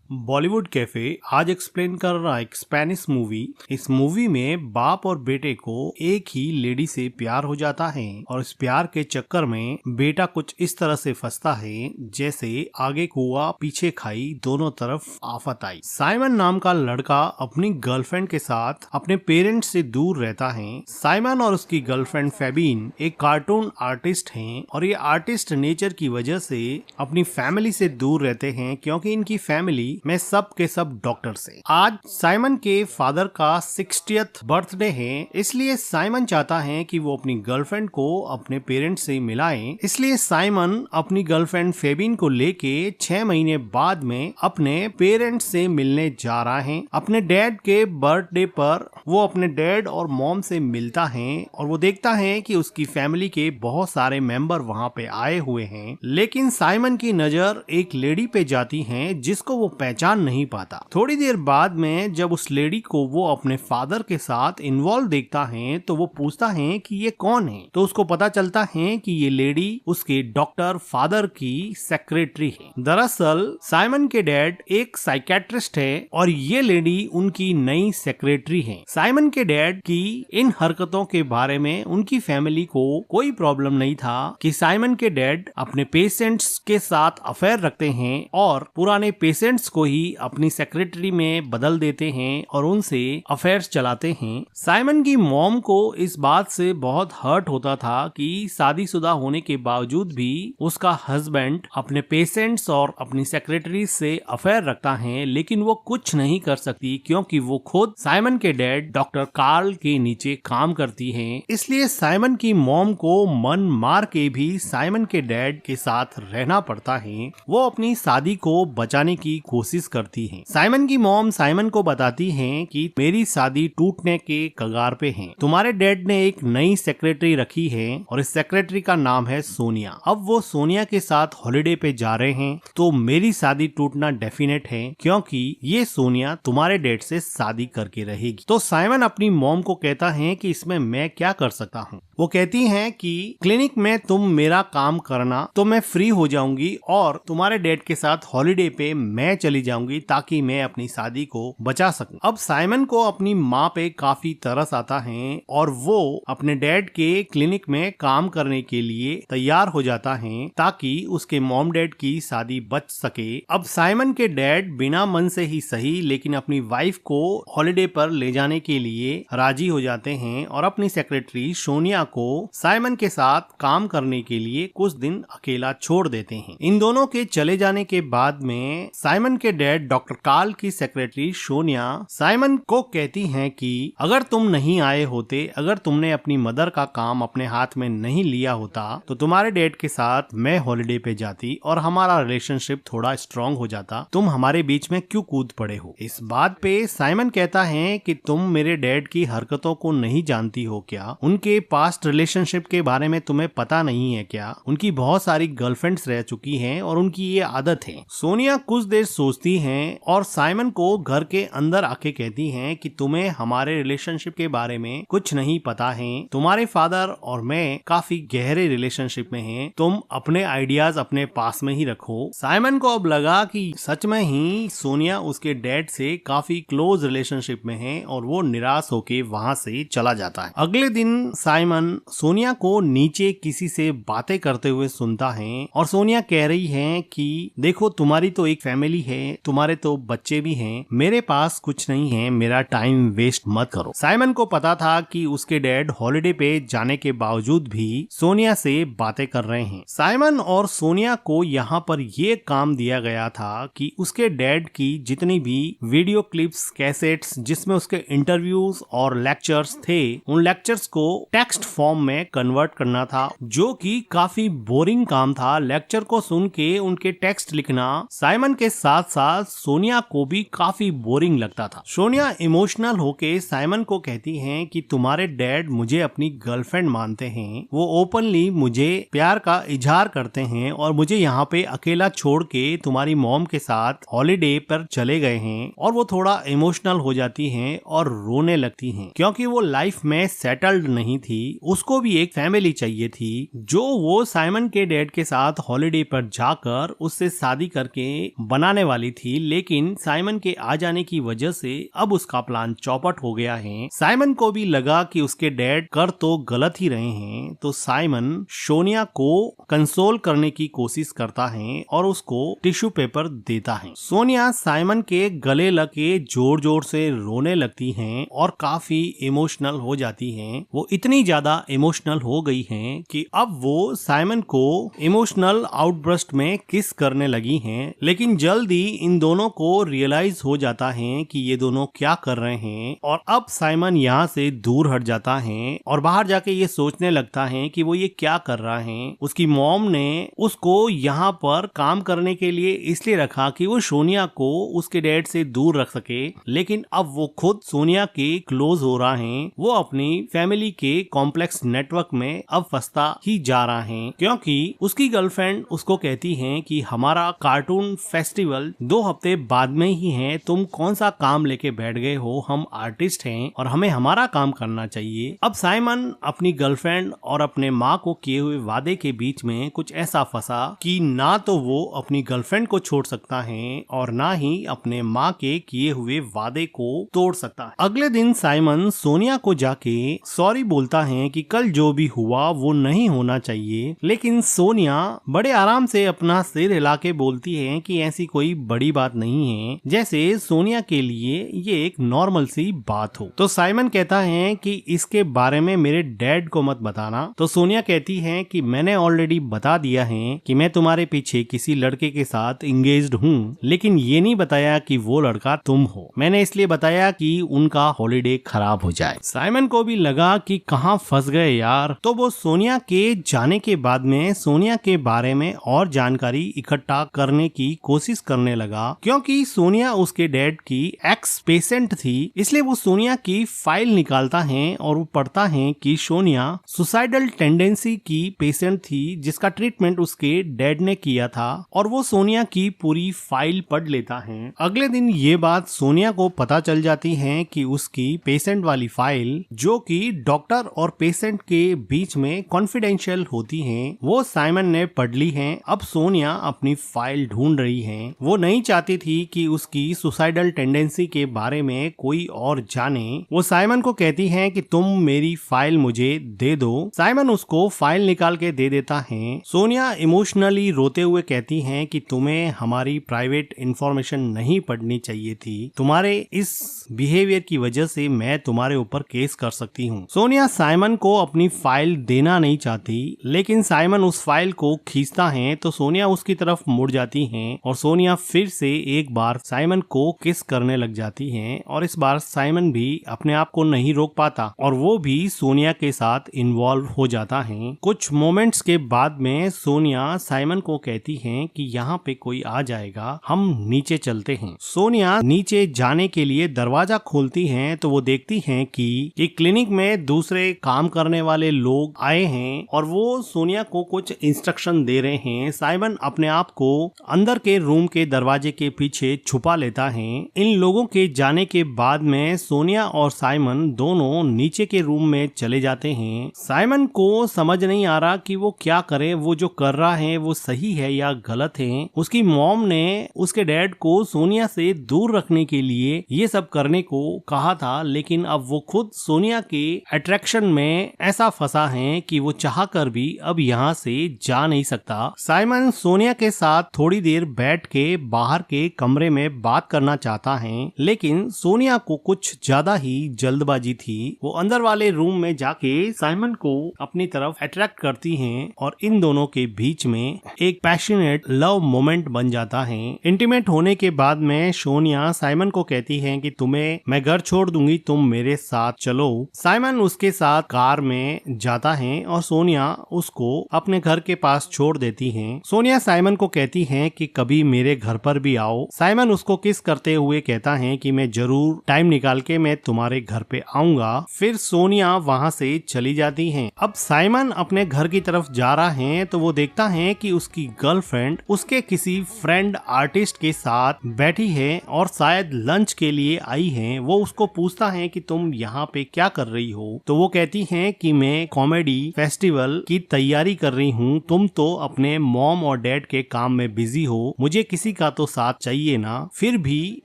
Bollywood cafe आज explain कर रहा एक स्पेनिश मूवी। इस मूवी में बाप और बेटे को एक ही लेडी से प्यार हो जाता है और इस प्यार के चक्कर में बेटा कुछ इस तरह से फंसता है जैसे आगे कुआ पीछे खाई, दोनों तरफ आफत आई। साइमन नाम का लड़का अपनी गर्लफ्रेंड के साथ अपने पेरेंट्स से दूर रहता है। साइमन और उसकी गर्लफ्रेंड फेबिन एक कार्टून आर्टिस्ट हैं और ये आर्टिस्ट नेचर की वजह से अपनी फैमिली से दूर रहते हैं क्योंकि इनकी फैमिली में सब के सब डॉक्टर्स हैं। आज साइमन के फादर का 60th बर्थडे है, इसलिए साइमन चाहता है कि वो अपनी गर्लफ्रेंड को अपने पेरेंट्स से मिलाएं। इसलिए साइमन अपनी गर्लफ्रेंड फेबिन को लेके 6 महीने बाद में अपने पेरेंट्स से मिलने जा रहा है। अपने डैड के बर्थडे पर वो अपने डैड और मॉम से मिलता है और वो देखता है कि उसकी फैमिली के बहुत सारे मेंबर वहाँ पे आए हुए हैं, लेकिन साइमन की नजर एक लेडी पे जाती है जिसको वो पहचान नहीं पाता। थोड़ी देर बाद में जब उस लेडी को वो अपने फादर के साथ इन्वॉल्व देखता है तो वो पूछता है कि ये कौन है, तो उसको पता चलता है कि ये लेडी उसके डॉक्टर फादर की सेक्रेटरी है। दरअसल साइमन के डैड एक साइकेट्रिस्ट है और ये लेडी उनकी नई सेक्रेटरी है। साइमन के डैड की इन हरकतों के बारे में उनकी फैमिली को कोई प्रॉब्लम नहीं था कि साइमन के डैड अपने पेशेंट्स के साथ अफेयर रखते हैं और पुराने पेशेंट्स को ही अपनी सेक्रेटरी में बदल देते हैं और उनसे अफेयर्स चलाते हैं। साइमन की मॉम को इस बात से बहुत हर्ट होता था कि शादीशुदा होने के बावजूद भी उसका हस्बैंड अपने पेशेंट्स और अपनी सेक्रेटरी से अफेयर रखता है, लेकिन वो कुछ नहीं कर सकती क्योंकि वो खुद साइमन के डैड डॉक्टर कार्ल के नीचे काम करती है। इसलिए साइमन की मॉम को मन मार के भी साइमन के डैड के साथ रहना पड़ता है। वो अपनी शादी को बचाने की कोशिश करती हैं। साइमन की मॉम साइमन को बताती हैं कि मेरी शादी टूटने के कगार पे है। तुम्हारे डैड ने एक नई सेक्रेटरी रखी है और इस सेक्रेटरी का नाम है सोनिया। अब वो सोनिया के साथ हॉलिडे पे जा रहे हैं तो मेरी शादी टूटना डेफिनेट है क्योंकि ये सोनिया तुम्हारे डैड से शादी करके रहेगी। तो साइमन अपनी मॉम को कहता है कि इसमें मैं क्या कर सकता हूँ। वो कहती हैं कि क्लिनिक में तुम मेरा काम करना तो मैं फ्री हो जाऊंगी और तुम्हारे डैड के साथ हॉलिडे पे मैं चली जाऊंगी ताकि मैं अपनी शादी को बचा सकूं। अब साइमन को अपनी माँ पे काफी तरस आता है और वो अपने डैड के क्लिनिक में काम करने के लिए तैयार हो जाता है ताकि उसके मॉम डैड की शादी बच सके। अब साइमन के डैड बिना मन से ही सही लेकिन अपनी वाइफ को हॉलिडे पर ले जाने के लिए राजी हो जाते हैं और अपनी सेक्रेटरी सोनिया को साइमन के साथ काम करने के लिए कुछ दिन अकेला छोड़ देते हैं। इन दोनों के चले जाने के बाद में साइमन के डैड डॉक्टर कार्ल की सेक्रेटरी सोनिया साइमन को कहती हैं कि अगर तुम नहीं आए होते, अगर तुमने अपनी मदर का काम अपने हाथ में नहीं लिया होता तो तुम्हारे डैड के साथ मैं हॉलिडे पे जाती और हमारा रिलेशनशिप थोड़ा स्ट्रॉन्ग हो जाता। तुम हमारे बीच में क्यों कूद पड़े हो। इस बात पे साइमन कहता है कि तुम मेरे डैड की हरकतों को नहीं जानती हो क्या, उनके पास्ट रिलेशनशिप के बारे में तुम्हें पता नहीं है क्या, उनकी बहुत सारी गर्लफ्रेंड्स रह चुकी हैं और उनकी ये आदत है। सोनिया कुछ देर सोचती हैं और साइमन को घर के अंदर आके कहती हैं कि तुम्हें हमारे रिलेशनशिप के बारे में कुछ नहीं पता है। तुम्हारे फादर और मैं काफी गहरे रिलेशनशिप में हैं, तुम अपने आइडियाज अपने पास में ही रखो। साइमन को अब लगा कि सच में ही सोनिया उसके डैड से काफी क्लोज रिलेशनशिप में है और वो निराश होके वहाँ से चला जाता है। अगले दिन साइमन सोनिया को नीचे किसी से बातें करते हुए सुनता है और सोनिया कह रही है कि देखो तुम्हारी तो एक फैमिली है, तुम्हारे तो बच्चे भी हैं, मेरे पास कुछ नहीं है, मेरा टाइम वेस्ट मत करो। साइमन को पता था कि उसके डैड हॉलिडे पे जाने के बावजूद भी सोनिया से बातें कर रहे हैं। साइमन और सोनिया को यहाँ पर ये काम दिया गया था कि उसके डैड की जितनी भी वीडियो क्लिप्स, कैसेट्स जिसमें उसके इंटरव्यूज और लेक्चर्स थे, उन लेक्चर्स को टेक्स्ट फॉर्म में कन्वर्ट करना था, जो कि काफी बोरिंग काम था। लेक्चर को सुन के उनके टेक्स्ट लिखना साइमन के साथ साथ सोनिया को भी काफी बोरिंग लगता था। सोनिया इमोशनल होके साइमन को कहती हैं कि तुम्हारे डैड मुझे अपनी गर्लफ्रेंड मानते हैं, वो ओपनली मुझे प्यार का इजहार करते हैं और मुझे यहाँ पे अकेला छोड़ के तुम्हारी मॉम के साथ हॉलिडे पर चले गए हैं। और वो थोड़ा इमोशनल हो जाती हैं और रोने लगती हैं क्योंकि वो लाइफ में सेटल्ड नहीं थी, उसको भी एक फैमिली चाहिए थी जो वो साइमन के डैड के साथ हॉलिडे पर जाकर उससे शादी करके बनाने वाली थी, लेकिन साइमन के आ जाने की वजह से अब उसका प्लान चौपट हो गया है। साइमन को भी लगा कि उसके डैड कर तो गलत ही रहे हैं, तो साइमन सोनिया को कंसोल करने की कोशिश करता है और उसको टिश्यू पेपर देता है। सोनिया साइमन के गले लग के जोर जोर से रोने लगती हैं और काफी इमोशनल हो जाती हैं। वो इतनी ज्यादा इमोशनल हो गई हैं कि अब वो साइमन को इमोशनल आउटबर्स्ट में किस करने लगी हैं, लेकिन जल्दी इन दोनों को रियलाइज हो जाता है कि ये दोनों क्या कर रहे हैं और अब साइमन यहाँ से दूर हट जाता है और बाहर जाके ये सोचने लगता है कि वो ये क्या कर रहा है। उसकी मॉम ने उसको यहाँ पर काम करने के लिए इसलिए रखा कि वो सोनिया को उसके डैड से दूर रख सके, लेकिन अब वो खुद सोनिया के क्लोज हो रहा है। वो अपनी फैमिली के कॉम्प्लेक्स नेटवर्क में अब फंसता ही जा रहा है, क्योंकि उसकी गर्लफ्रेंड उसको कहती है कि हमारा कार्टून फेस्टिवल 2 हफ्ते बाद में ही है, तुम कौन सा काम लेके बैठ गए हो, हम आर्टिस्ट हैं और हमें हमारा काम करना चाहिए। अब साइमन अपनी गर्लफ्रेंड और अपने माँ को किए हुए वादे के बीच में कुछ ऐसा फंसा कि ना तो वो अपनी गर्लफ्रेंड को छोड़ सकता है और ना ही अपने माँ के किए हुए वादे को तोड़ सकता है। अगले दिन साइमन सोनिया को जाके सॉरी बोलता है कि कल जो भी हुआ वो नहीं होना चाहिए, लेकिन सोनिया बड़े आराम से अपना सिर हिला के बोलती है कि ऐसी कोई बड़ी बात नहीं है, जैसे सोनिया के लिए ये एक नॉर्मल सी बात हो। तो साइमन कहता है कि इसके बारे में मेरे डैड को मत बताना। तो सोनिया कहती है कि मैंने ऑलरेडी बता दिया है कि मैं तुम्हारे पीछे किसी लड़के के साथ इंगेज्ड हूँ, लेकिन ये नहीं बताया कि वो लड़का तुम हो। मैंने इसलिए बताया कि उनका हॉलिडे खराब हो जाए। साइमन को भी लगा कि कहाँ फंस गए यार, तो वो सोनिया के जाने के बाद में सोनिया के बारे में और जानकारी इकट्ठा करने की कोशिश करने लगा, क्योंकि सोनिया उसके डैड की एक्स पेशेंट थी। इसलिए वो सोनिया की फाइल निकालता है और वो पढ़ता है कि सोनिया सुसाइडल टेंडेंसी की पेशेंट थी, जिसका ट्रीटमेंट उसके डैड ने किया था, और वो सोनिया की पूरी फाइल पढ़ लेता है। अगले दिन ये बात सोनिया को पता चल जाती है कि उसकी पेशेंट वाली फाइल, जो कि डॉक्टर और पेशेंट के बीच में कॉन्फिडेंशियल होती है, वो साइमन ने पढ़ ली है। अब सोनिया अपनी फाइल ढूंढ रही है। वो नहीं चाहती थी कि उसकी सुसाइडल टेंडेंसी के बारे में कोई और जाने। वो साइमन को कहती है कि तुम मेरी फाइल मुझे दे दो। साइमन उसको फाइल निकाल के दे देता है। सोनिया इमोशनली रोते हुए कहती है कि तुम्हें हमारी प्राइवेट इंफॉर्मेशन नहीं पढ़नी चाहिए थी, तुम्हारे इस बिहेवियर की वजह से मैं तुम्हारे ऊपर केस कर सकती हूँ। सोनिया साइमन को अपनी फाइल देना नहीं चाहती, लेकिन साइमन उस फाइल को खींचता है तो सोनिया उसकी तरफ मुड़ जाती हैं और सोनिया फिर से एक बार साइमन को किस करने लग जाती हैं, और इस बार साइमन भी अपने आप को नहीं रोक पाता और वो भी सोनिया के साथ इन्वॉल्व हो जाता है। कुछ मोमेंट्स के बाद में सोनिया साइमन को कहती है कि यहाँ पे कोई आ जाएगा, हम नीचे चलते हैं। सोनिया नीचे जाने के लिए दरवाजा खोलती है तो वो देखती है कि एक क्लिनिक में दूसरे काम करने वाले लोग आए हैं और वो सोनिया को कुछ इंस्ट्रक्शन दे रहे हैं। साइमन अपने आप को अंदर के रूम के दरवाजे के पीछे छुपा लेता है। इन लोगों के जाने के बाद में सोनिया और साइमन दोनों नीचे के रूम में चले जाते हैं। साइमन को समझ नहीं आ रहा कि वो क्या करे, वो जो कर रहा है वो सही है या गलत है। उसकी मॉम ने उसके डैड को सोनिया से दूर रखने के लिए ये सब करने को कहा था, लेकिन अब वो खुद सोनिया के अट्रैक्शन में ऐसा फंसा है कि वो चाहकर भी अब यहाँ से जा नहीं सकता। साइमन सोनिया के साथ थोड़ी देर बैठ के बाहर के कमरे में बात करना चाहता है, लेकिन सोनिया को कुछ ज्यादा ही जल्दबाजी थी। वो अंदर वाले रूम में जाके साइमन को अपनी तरफ अट्रैक्ट करती हैं और इन दोनों के बीच में एक पैशनेट लव मोमेंट बन जाता है। इंटीमेट होने के बाद में सोनिया साइमन को कहती है कि तुम्हें मैं घर छोड़ दूंगी, तुम मेरे साथ चलो। साइमन उसके साथ कार में जाता है और सोनिया उसको अपने घर के पास छोड़ देती है। सोनिया साइमन को कहती है कि कभी मेरे घर पर भी आओ। साइमन उसको किस करते हुए कहता है कि मैं जरूर टाइम निकाल के मैं तुम्हारे घर पे आऊंगा। फिर सोनिया वहाँ से चली जाती है। अब साइमन अपने घर की तरफ जा रहा है तो वो देखता है कि उसकी गर्लफ्रेंड उसके किसी फ्रेंड आर्टिस्ट के साथ बैठी है और शायद लंच के लिए आई है। वो उसको पूछता है कि तुम यहाँ पे क्या कर रही हो, तो वो कहती है कि मैं कॉमेडी फेस्टिवल की तैयारी कर रही हूँ, तुम तो अपने मॉम और डैड के काम में बिजी हो, मुझे किसी का तो साथ चाहिए ना। फिर भी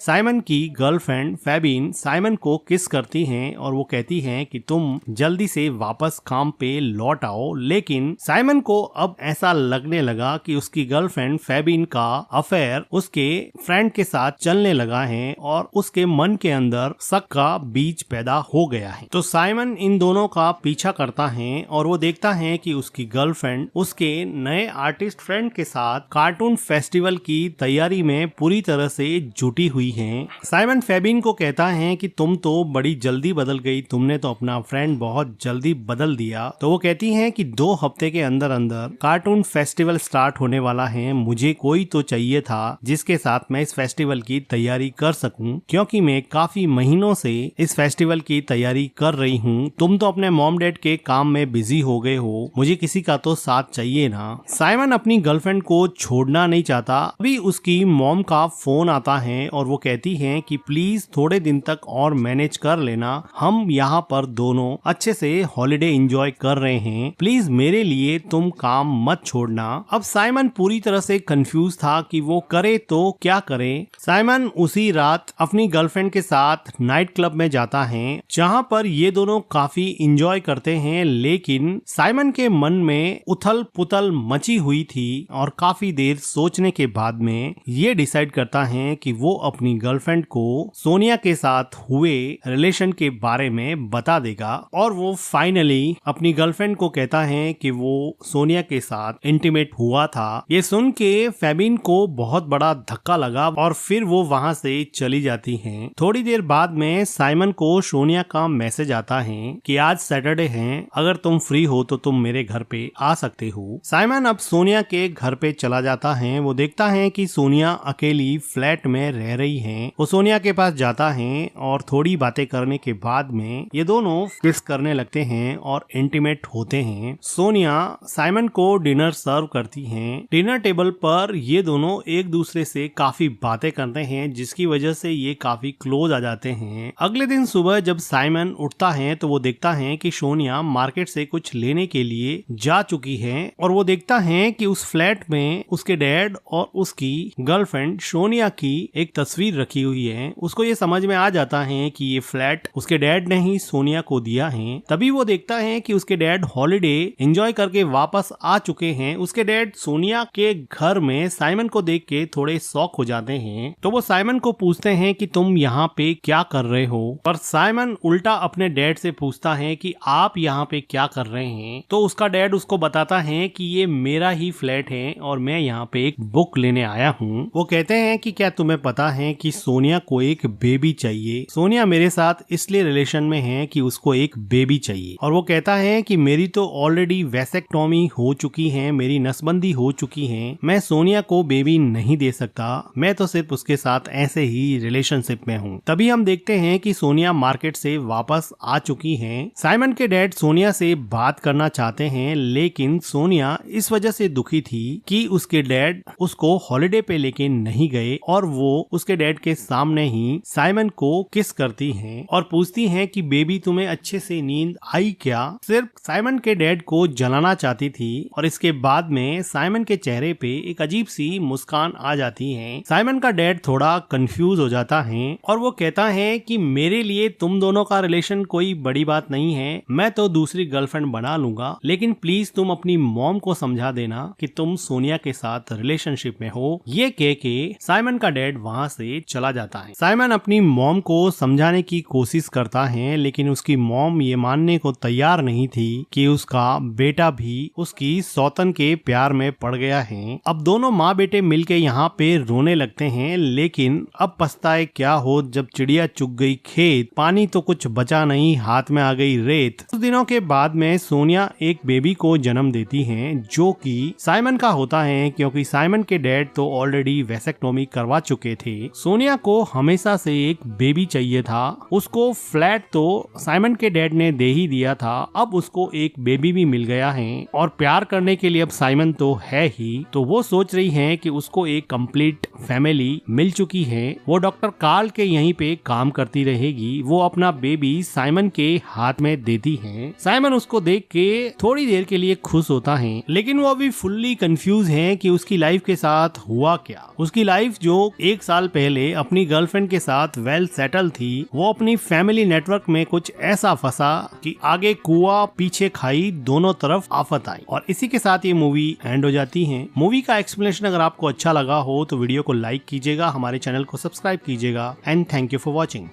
साइमन की गर्लफ्रेंड फेबिन साइमन को किस करती हैं और वो कहती हैं कि तुम जल्दी से वापस काम पे लौट आओ। लेकिन साइमन को अब ऐसा लगने लगा कि उसकी गर्लफ्रेंड फेबिन का अफेयर उसके फ्रेंड के साथ चलने लगा है और उसके मन के अंदर शक का बीज पैदा हो गया है। तो साइमन इन दोनों का पीछा करता है और वो देखता है कि उसकी गर्लफ्रेंड उसके नए आर्टिस्ट फ्रेंड के साथ कार्टून फेस्टिवल की तैयारी में पूरी तरह से जुटी हुई है। साइमन फेबिन को कहता है कि तुम तो बड़ी जल्दी बदल गई, तुमने तो अपना फ्रेंड बहुत जल्दी बदल दिया। तो वो कहती है कि 2 हफ्ते के अंदर अंदर कार्टून फेस्टिवल स्टार्ट होने वाला है, मुझे कोई तो चाहिए था जिसके साथ मैं इस फेस्टिवल की तैयारी कर सकूं, क्योंकि मैं काफी महीनों से इस फेस्टिवल की तैयारी कर रही हूं। तुम तो अपने मॉम डैड के काम में बिजी हो गए हो, मुझे किसी का तो साथ चाहिए ना। साइमन अपनी गर्लफ्रेंड को छोड़ना नहीं चाहता। अभी उसकी मॉम का फोन आता है और वो कहती है कि प्लीज थोड़े दिन तक और मैनेज कर लेना, हम यहाँ पर दोनों अच्छे से हॉलिडे एंजॉय कर रहे हैं, प्लीज मेरे लिए तुम काम मत छोड़ना। अब साइमन पूरी तरह से कंफ्यूज था कि वो करे तो क्या करे। साइमन उसी रात अपनी गर्लफ्रेंड के साथ नाइट क्लब में जाता है, जहाँ पर ये दोनों काफी एंजॉय करते हैं। लेकिन साइमन के मन में उथल पुथल मची हुई थी और काफी देर सोचने के बाद में ये डिसाइड करता है कि वो अपनी गर्लफ्रेंड को सोनिया के साथ हुए रिलेशन के बारे में बता देगा। और वो फाइनली अपनी गर्लफ्रेंड को कहता है कि वो सोनिया के साथ इंटीमेट हुआ था। ये सुन के फेबिन को बहुत बड़ा धक्का लगा और फिर वो वहाँ से चली जाती हैं। थोड़ी देर बाद में साइमन को सोनिया का मैसेज आता है कि आज सैटरडे है, अगर तुम फ्री हो तो तुम मेरे घर पे आ सकते हो। साइमन अब सोनिया के घर पे चला जाता है। वो देखता है कि सोनिया अकेली फ्लैट में रह रही है। वो सोनिया के पास जाता है और थोड़ी बातें करने के बाद में ये दोनों किस करने लगते हैं और इंटीमेट होते हैं। सोनिया साइमन को डिनर सर्व करती है। डिनर टेबल पर ये दोनों एक दूसरे से काफी बातें करते हैं, जिसकी वजह से ये काफी क्लोज आ जाते हैं। अगले दिन सुबह जब साइमन उठता है तो वो देखता है कि सोनिया मार्केट से कुछ लेने के लिए जा चुकी है और वो देखता है कि उस फ्लैट में उसके डैड और उसकी गर्लफ्रेंड सोनिया की एक तस्वीर रखी हुई है। उसको ये समझ में आ जाता है कि ये फ्लैट उसके डैड ने ही सोनिया को दिया है। तभी वो देखता है कि उसके डैड हॉलिडे एंजॉय करके वापस आ चुके हैं। उसके डैड सोनिया के घर में साइमन को देख के थोड़े शॉक हो जाते हैं। तो वो साइमन को पूछते हैं कि तुम यहाँ पे क्या कर रहे हो, पर साइमन उल्टा अपने डैड से पूछता है कि आप यहाँ पे क्या कर रहे हैं। तो उसका डैड उसको बताता है कि ये मेरा ही फ्लैट है और मैं यहाँ पे एक बुक लेने आया हूँ। वो कहते हैं कि क्या तुम्हें पता है कि सोनिया को एक बेबी चाहिए। सोनिया मेरे साथ इसलिए रिलेशन में है कि उसको एक बेबी चाहिए। और वो कहता है कि मेरी तो ऑलरेडी वैसेक्टोमी हो चुकी है, मेरी नसबंदी हो चुकी है, मैं सोनिया को बेबी नहीं दे सकता, मैं तो सिर्फ उसके साथ ऐसे ही रिलेशनशिप में हूँ। तभी हम देखते हैं कि सोनिया मार्केट से वापस आ चुकी है। साइमन के डैड सोनिया से बात करना चाहते हैं, लेकिन सोनिया इस वजह से दुखी थी कि उसके डैड उसको हॉलिडे पे लेके नहीं गए और वो उसके डैड के सामने ही साइमन को किस करती हैं और पूछती हैं कि बेबी तुम्हें अच्छे से नींद आई क्या। सिर्फ साइमन के डैड को जलाना चाहती थी और इसके बाद में साइमन के चेहरे पे एक अजीब सी मुस्कान आ जाती है। साइमन का डैड थोड़ा कंफ्यूज हो जाता है और वो कहता है कि मेरे लिए तुम दोनों का रिलेशन कोई बड़ी बात नहीं है, मैं तो दूसरी गर्लफ्रेंड बना लूंगा, लेकिन प्लीज तुम अपनी मॉम को समझा देना कि तुम सोनिया के साथ रिलेशनशिप में हो। ये कह के साइमन का डैड वहाँ से चला जाता है। साइमन अपनी मॉम को समझाने की कोशिश करता है, लेकिन उसकी मॉम ये मानने को तैयार नहीं थी कि उसका बेटा भी उसकी सौतन के प्यार में पड़ गया है। अब दोनों माँ बेटे मिलके यहाँ पे रोने लगते हैं, लेकिन अब पछताए क्या हो जब चिड़िया चुग गई खेत, पानी तो कुछ बचा नहीं, हाथ में आ गई रेत। कुछ दिनों के बाद में सोनिया एक बेबी को जन्म देती हैं, जो कि साइमन का होता है, क्योंकि साइमन के डैड तो ऑलरेडी वैसेक्टोमी करवा चुके थे। सोनिया को हमेशा से एक बेबी चाहिए था। उसको फ्लैट तो साइमन के डैड ने दे ही दिया था, अब उसको एक बेबी भी मिल गया है और प्यार करने के लिए अब साइमन तो है ही। तो वो सोच रही है कि उसको एक कंप्लीट फैमिली मिल चुकी है। वो डॉक्टर कार्ल के यहीं पे काम करती रहेगी। वो अपना बेबी साइमन के हाथ में देती है। साइमन उसको देख के थोड़ी देर के लिए खुश होता है, लेकिन वो अभी फुल्ली कंफ्यूज है कि उसकी लाइफ के साथ हुआ किया। उसकी लाइफ जो 1 साल पहले अपनी गर्लफ्रेंड के साथ वेल सेटल थी, वो अपनी फैमिली नेटवर्क में कुछ ऐसा फंसा कि आगे कुआं पीछे खाई, दोनों तरफ आफत आई। और इसी के साथ ये मूवी एंड हो जाती है। मूवी का एक्सप्लेनेशन अगर आपको अच्छा लगा हो तो वीडियो को लाइक कीजिएगा, हमारे चैनल को सब्सक्राइब कीजिएगा and thank you for watching.